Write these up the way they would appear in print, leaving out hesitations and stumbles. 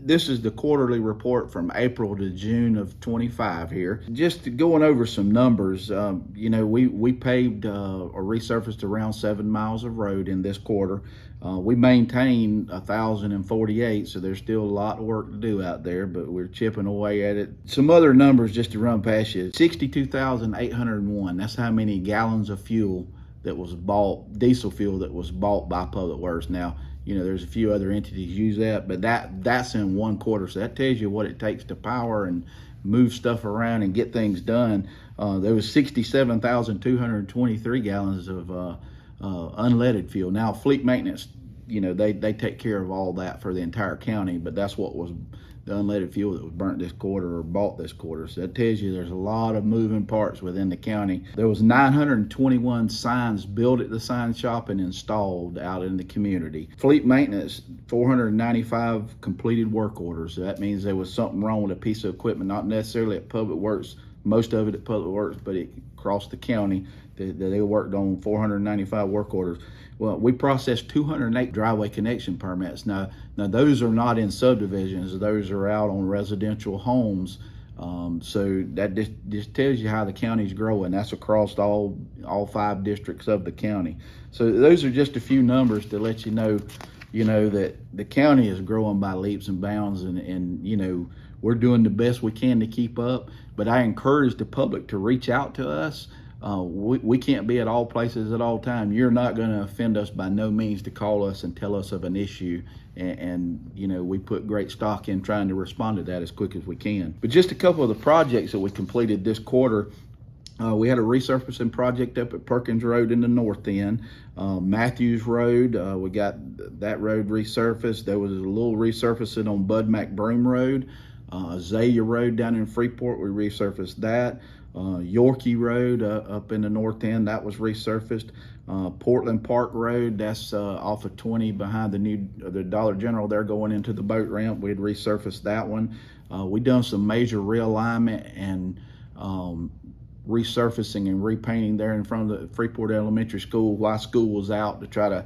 This is the quarterly report from April to June of 25 here. Just going over some numbers, we paved or resurfaced around 7 miles of road in this quarter. We maintain 1,048, so there's still a lot of work to do out there, but we're chipping away at it. Some other numbers just to run past you. 62,801, that's how many gallons of fuel that was bought, diesel fuel that was bought by Public Works. Now, there's a few other entities use that, but that's in one quarter. So that tells you what it takes to power and move stuff around and get things done. There was 67,223 gallons of unleaded fuel. Now, fleet maintenance, they take care of all that for the entire county, but that's what was the unleaded fuel that was burnt this quarter or bought this quarter. So that tells you there's a lot of moving parts within the county. There was 921 signs built at the sign shop and installed out in the community. Fleet maintenance, 495 completed work orders. So that means there was something wrong with a piece of equipment, not necessarily at Public Works, most of it at Public Works, but it across the county that they worked on 495 work orders. Well, we processed 208 driveway connection permits. Now those are not in subdivisions; those are out on residential homes. So that just tells you how the county's growing. That's across all 5 districts of the county. So those are just a few numbers to let you know that the county is growing by leaps and bounds, and we're doing the best we can to keep up. But I encourage the public to reach out to us. We can't be at all places at all time. You're not going to offend us by no means to call us and tell us of an issue. And we put great stock in trying to respond to that as quick as we can. But just a couple of the projects that we completed this quarter. We had a resurfacing project up at Perkins Road in the north end. Matthews Road, we got that road resurfaced. There was a little resurfacing on Bud McBroom Road. Azalea Road down in Freeport, we resurfaced that. Yorkie Road up in the north end, that was resurfaced. Portland Park Road, that's off of 20 behind the Dollar General there going into the boat ramp. We had resurfaced that one. We done some major realignment and resurfacing and repainting there in front of the Freeport Elementary School while school was out to try to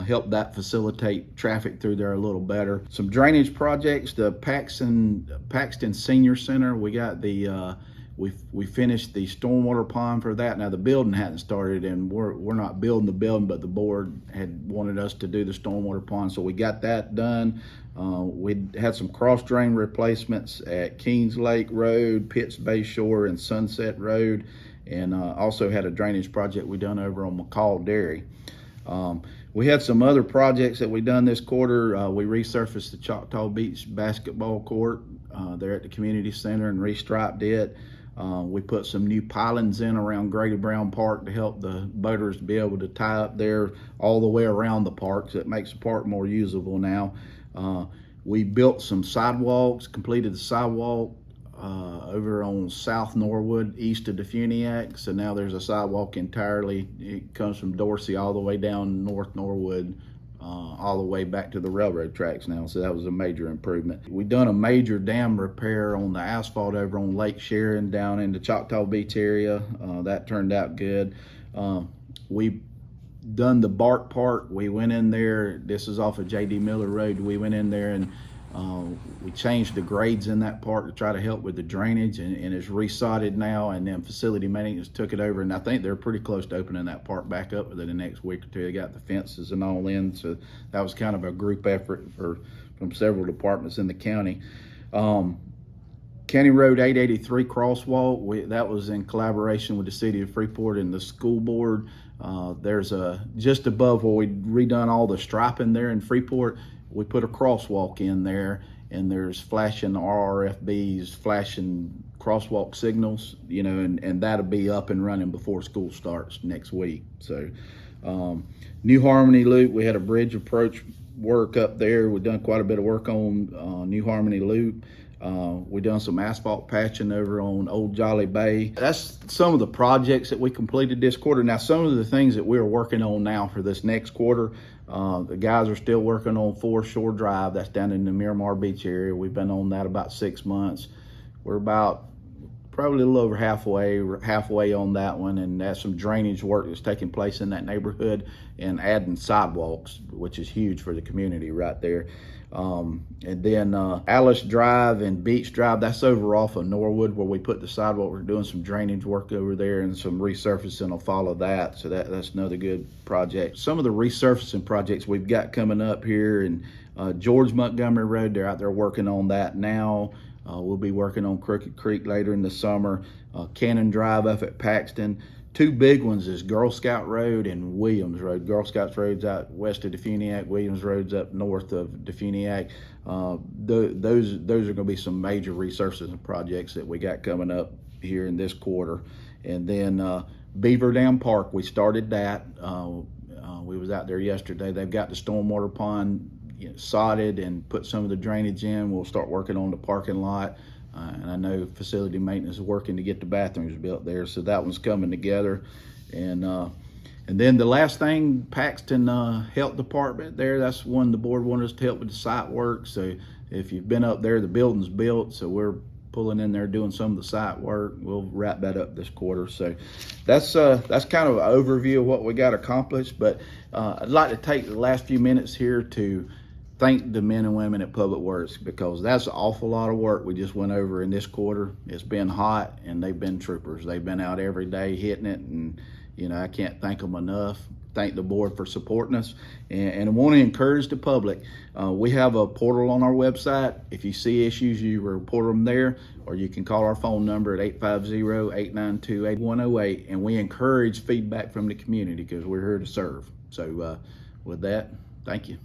help that facilitate traffic through there a little better. Some drainage projects, the Paxton Senior Center, we got the we finished the stormwater pond for that. Now the building hadn't started, and we're not building the building, but the board had wanted us to do the stormwater pond, so we got that done. We had some cross drain replacements at Kings Lake Road, Pitts Bay Shore, and Sunset Road, and also had a drainage project we done over on McCall Dairy. We had some other projects that we done this quarter. We resurfaced the Choctaw Beach basketball court there at the community center and restriped it. We put some new pilings in around Grady Brown Park to help the boaters be able to tie up there all the way around the park, so it makes the park more usable now. We built some sidewalks, completed the sidewalk over on South Norwood, east of Defuniak. So now there's a sidewalk entirely. It comes from Dorsey all the way down North Norwood, all the way back to the railroad tracks now. So that was a major improvement. We done a major dam repair on the asphalt over on Lake Sharon down in the Choctaw Beach area. That turned out good. We done the Bark Park. We went in there. This is off of J.D. Miller Road. We went in there and we changed the grades in that park to try to help with the drainage, and it's resodded now, and then facility maintenance took it over, and I think they're pretty close to opening that park back up within the next week or two. They got the fences and all in, so that was kind of a group effort from several departments in the county. County Road 883 crosswalk, that was in collaboration with the city of Freeport and the school board. There's just above where we redone all the striping there in Freeport, we put a crosswalk in there, and there's flashing RRFBs, flashing crosswalk signals, and that'll be up and running before school starts next week. So New Harmony Loop, we had a bridge approach work up there. We've done quite a bit of work on New Harmony Loop. We done some asphalt patching over on Old Jolly Bay. That's some of the projects that we completed this quarter. Now, some of the things that we're working on now for this next quarter, the guys are still working on Foreshore Drive. That's down in the Miramar Beach area. We've been on that about 6 months. We're about probably a little over halfway on that one, and that's some drainage work that's taking place in that neighborhood, and adding sidewalks, which is huge for the community right there. And then Alice Drive and Beach Drive, that's over off of Norwood where we put the sidewalk. We're doing some drainage work over there, and some resurfacing will follow that. So that's another good project. Some of the resurfacing projects we've got coming up here, and George Montgomery Road, they're out there working on that now. We'll be working on Crooked Creek later in the summer. Cannon Drive up at Paxton. Two big ones is Girl Scout Road and Williams Road. Girl Scouts Road's out west of Defuniak. Williams Road's up north of Defuniak. Those are going to be some major resurfacing projects that we got coming up here in this quarter. And then Beaver Dam Park, we started that. We was out there yesterday. They've got the stormwater pond sodded and put some of the drainage in. We'll start working on the parking lot. And I know facility maintenance is working to get the bathrooms built there, so that one's coming together. And then the last thing, Paxton Health Department there, that's one the board wanted us to help with the site work. So if you've been up there, the building's built, so we're pulling in there doing some of the site work. We'll wrap that up this quarter. So that's kind of an overview of what we got accomplished. But I'd like to take the last few minutes here to thank the men and women at Public Works, because that's an awful lot of work we just went over in this quarter. It's been hot, and they've been troopers. They've been out every day hitting it, and I can't thank them enough. Thank the board for supporting us, and I want to encourage the public. We have a portal on our website. If you see issues, you report them there, or you can call our phone number at 850-892-8108, and we encourage feedback from the community because we're here to serve. So with that, thank you.